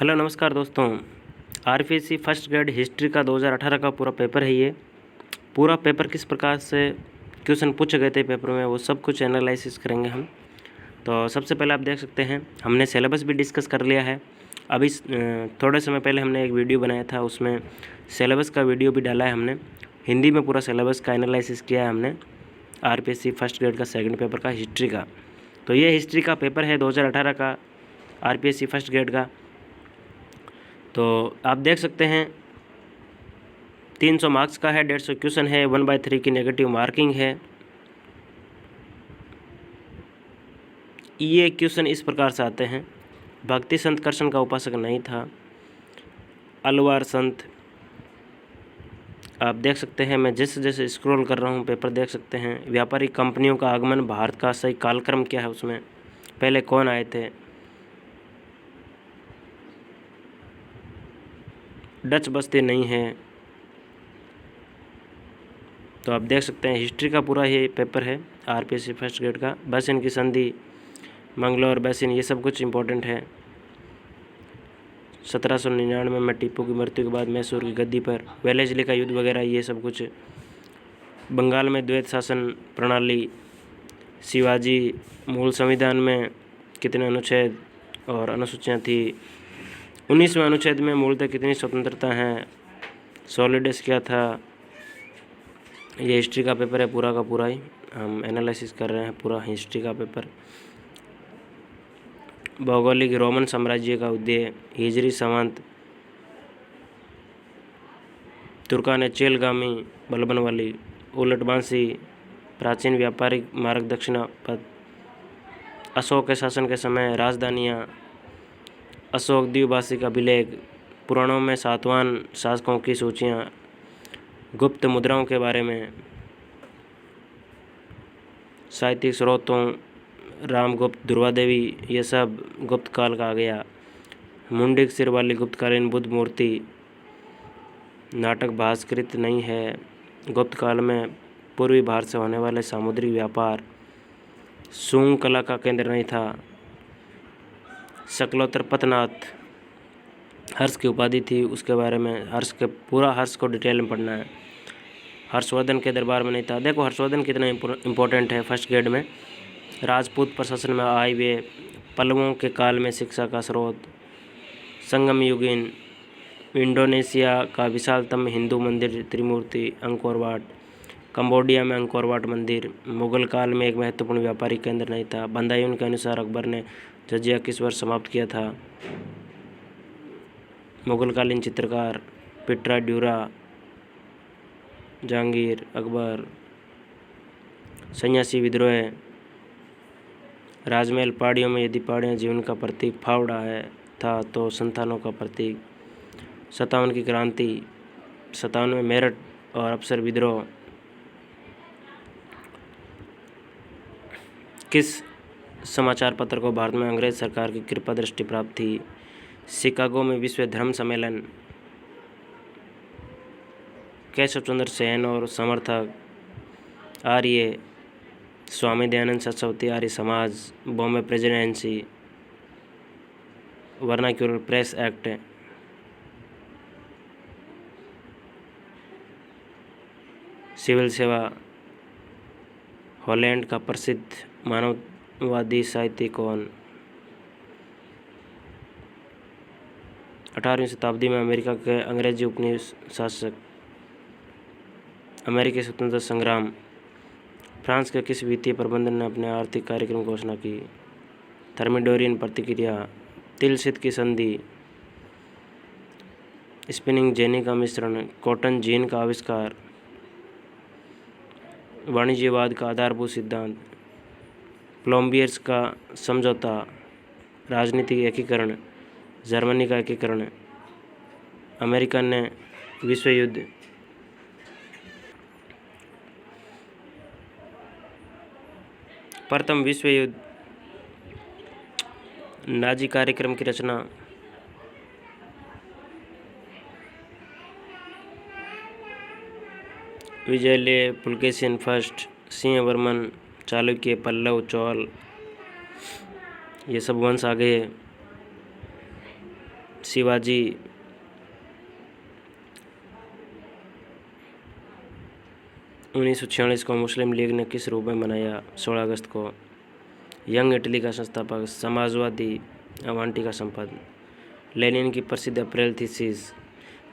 Hello नमस्कार दोस्तों। RPSC first grade history का 2018 का पूरा पेपर है। ये पूरा पेपर किस प्रकार से क्वेश्चन पूछे गए थे पेपर में, वो सब कुछ एनालिसिस करेंगे हम। तो सबसे पहले आप देख सकते हैं हमने सिलेबस भी डिस्कस कर लिया है। अभी थोड़े समय पहले हमने एक वीडियो बनाया था, उसमें सिलेबस का वीडियो भी डाला है हमने। हिंदी में पूरा सिलेबस का एनालिसिस किया है हमने आरपीएससी फर्स्ट ग्रेड का सेकंड पेपर का हिस्ट्री का। तो ये हिस्ट्री का पेपर है 2018 का आरपीएससी फर्स्ट ग्रेड का। तो आप देख सकते हैं 300 मार्क्स का है, 150 क्वेश्चन है, 1/3 की नेगेटिव मार्किंग है। ये क्वेश्चन इस प्रकार से आते हैं। भक्ति संत कृष्ण का उपासक नहीं था। अलवार संत, आप देख सकते हैं मैं जैसे जैसे स्क्रॉल कर रहा हूँ पेपर देख सकते हैं। व्यापारिक कंपनियों का आगमन, भारत का सही कालक्रम क्या है, उसमें पहले कौन आए थे। डच बस्ती नहीं है। तो आप देख सकते हैं हिस्ट्री का पूरा ये पेपर है आरपीएससी फर्स्ट ग्रेड का। बैसिन की संधि, मंगलौर बैसिन, ये सब कुछ इम्पोर्टेंट है। 1799 में टीपू की मृत्यु के बाद मैसूर की गद्दी पर वेलेस्ली का युद्ध वगैरह, ये सब कुछ। बंगाल में द्वैत शासन प्रणाली, शिवाजी, मूल संविधान में कितने अनुच्छेद और अनुसूचियाँ थी। 19वें अनुच्छेद में मूलतः कितनी स्वतंत्रता हैं। सॉलिडस क्या था। ये हिस्ट्री का पेपर है पूरा का पूरा ही, हम एनालिसिस कर रहे हैं पूरा हिस्ट्री का पेपर। भौगोलिक, रोमन साम्राज्य का उदय, हिजरी संवत, तुर्कान चेलगामी, बलबनवाली, उलटबांसी, प्राचीन व्यापारिक मार्ग दक्षिण पथ, अशोक के शासन के समय राजधानियाँ, अशोक द्वीपवासी का अभिलेख, पुराणों में सातवान शासकों की सूचियाँ, गुप्त मुद्राओं के बारे में, साहित्यिक स्रोतों, रामगुप्त, दुर्वादेवी, ये सब गुप्त काल का आ गया। मुंडिक सिर वाली गुप्तकालीन बुद्ध मूर्ति, नाटक भास्कृत नहीं है। गुप्त काल में पूर्वी भारत से होने वाले सामुद्रिक व्यापार, सूंग कला का केंद्र नहीं था। शकलोत्तर पतनाथ, हर्ष की उपाधि थी, उसके बारे में हर्ष को डिटेल में पढ़ना है। हर्षवर्धन के दरबार में नहीं था। देखो हर्षवर्धन कितना इम्पोर्टेंट है फर्स्ट ग्रेड में। राजपूत प्रशासन में आए हुए, पल्लवों के काल में शिक्षा का स्रोत, संगम युगीन, इंडोनेशिया का विशालतम हिंदू मंदिर त्रिमूर्ति अंकोर वाट, कंबोडिया में अंकोर वाट मंदिर, मुगल काल में एक महत्वपूर्ण व्यापारिक केंद्र नहीं था। बंदायूं के अनुसार अकबर ने जजिया किस वर्ष समाप्त किया था। मुगलकालीन चित्रकार पिट्रा ड्यूरा, जहांगीर, अकबर, सन्यासी विद्रोह, राजमहल, पहाड़ियों में यदि पहाड़ियाँ जीवन का प्रतीक फावड़ा था तो संतानों का प्रतीक। 57 की क्रांति, 57 में मेरठ और अफसर विद्रोह। किस समाचार पत्र को भारत में अंग्रेज सरकार की कृपा दृष्टि प्राप्त थी। शिकागो में विश्व धर्म सम्मेलन। केशव चंद्र सेन और समर्थक आर्य, Swami Dayanand Saraswati Arya Samaj, Bombay presidency, vernacular press act, civil सेवा, हॉलैंड का प्रसिद्ध मानववादी साहित्यिक कौन। 18वीं शताब्दी में अमेरिका के अंग्रेजी उपनिवेश, अमेरिकी स्वतंत्रता संग्राम। फ्रांस के किस वित्तीय प्रबंधन ने अपने आर्थिक कार्यक्रम की घोषणा की। थर्मिडोरियन प्रतिक्रिया, तिलसित की संधि, स्पिनिंग जेनी का मिश्रण, कॉटन जीन का आविष्कार, वाणिज्यवाद का आधारभूत सिद्धांत, प्लोम्बियर्स का समझौता, राजनीतिक एकीकरण, जर्मनी का एकीकरण, अमेरिका ने विश्व युद्ध, प्रथम विश्व युद्ध, नाजी कार्यक्रम की रचना, विजयले, पुलकेशिन फर्स्ट, सिंहवर्मन, चालुक्य, पल्लव, चोल, ये सब वंश आ गए। शिवाजी 1946 को मुस्लिम लीग ने किस रूप में मनाया? 16 अगस्त को। यंग इटली का संस्थापक, समाजवादी अवांटी का संपादक। लेनिन की प्रसिद्ध अप्रैल थीसिस।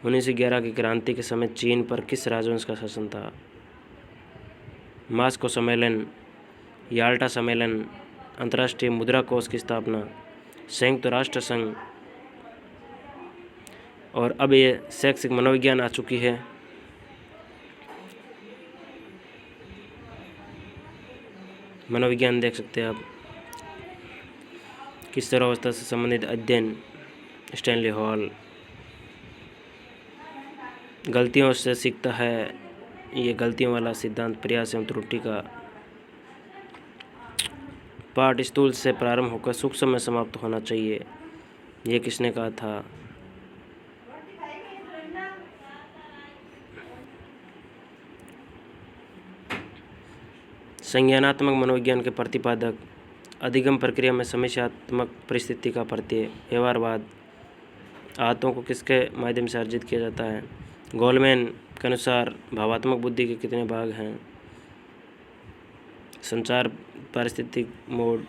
1911 की क्रांति के समय चीन पर किस राजवंश का शासन था? मास्को सम्मेलन, याल्टा सम्मेलन, अंतर्राष्ट्रीय मुद्रा कोष की स्थापना, संयुक्त राष्ट्र संघ। और अब ये शैक्षिक मनोविज्ञान आ चुकी है। मनोविज्ञान देख सकते हैं आप। किशोरावस्था से संबंधित अध्ययन, स्टैनली हॉल। गलतियों से सीखता है, ये गलतियों वाला सिद्धांत, प्रयास एवं त्रुटि का। पाठ स्थूल से प्रारंभ होकर सूक्ष्म में समाप्त होना चाहिए, ये किसने कहा था? संज्ञानात्मक मनोविज्ञान के प्रतिपादक। अधिगम प्रक्रिया में समस्यात्मक परिस्थिति का प्रत्यय, व्यवहारवाद। आदतों को किसके माध्यम से अर्जित किया जाता है? गोलमैन के अनुसार भावात्मक बुद्धि के कितने भाग हैं? संचार पारिस्थितिक मोड,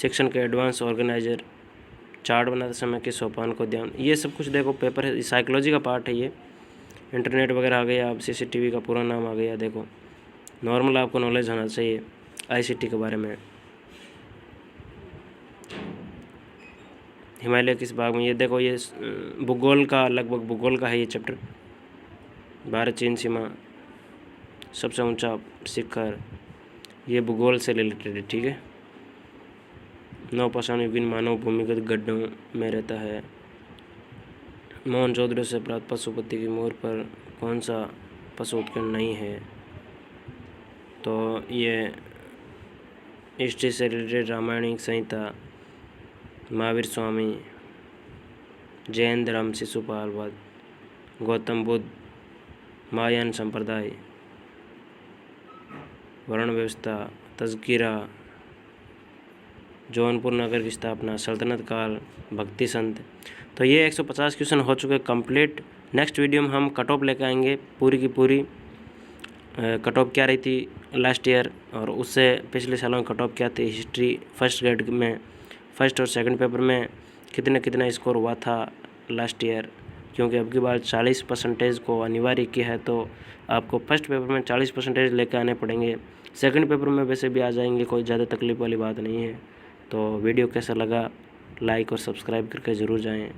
शिक्षण के एडवांस ऑर्गेनाइजर, चार्ट बनाते समय किस सोपान को ध्यान। ये सब कुछ देखो पेपर है, साइकोलॉजी का पार्ट है ये। इंटरनेट वगैरह आ गया, अब CCTV का पूरा नाम आ गया। देखो नॉर्मल आपको नॉलेज होना चाहिए ICT के बारे में। हिमालय किस भाग में? ये देखो ये भूगोल का, लगभग भूगोल का है ये चैप्टर। भारत चीन सीमा, सबसे ऊंचा शिखर, ये भूगोल से रिलेटेड है, ठीक है। नौपाषाण विभिन्न मानव भूमिगत गड्ढों में रहता है। मोहनजोदड़ो से प्राप्त पशुपति की मोर पर कौन सा पशु उत्कीर्ण नहीं है? तो ये हिस्ट्री से रिलेटेड रामायणिक संहिता, महावीर स्वामी, जैन धर्म, शिशुपालवाद, गौतम बुद्ध, महायान संप्रदाय, वर्ण व्यवस्था, तज़किरा, जौनपुर नगर की स्थापना, सल्तनत काल, भक्ति संत। तो ये 150 क्वेश्चन हो चुके कंप्लीट। नेक्स्ट वीडियो में हम कट ऑफ लेकर आएंगे, पूरी की पूरी कट ऑफ क्या रही थी लास्ट ईयर, और उससे पिछले सालों में कट ऑफ क्या थी हिस्ट्री फर्स्ट ग्रेड में, फर्स्ट और सेकंड पेपर में कितना स्कोर हुआ था लास्ट ईयर। क्योंकि अब की बार 40% को अनिवार्य किया है, तो आपको फर्स्ट पेपर में 40% लेकर आने पड़ेंगे। सेकंड पेपर में वैसे भी आ जाएंगे, कोई ज़्यादा तकलीफ वाली बात नहीं है। तो वीडियो कैसा लगा, लाइक और सब्सक्राइब करके ज़रूर जाएं।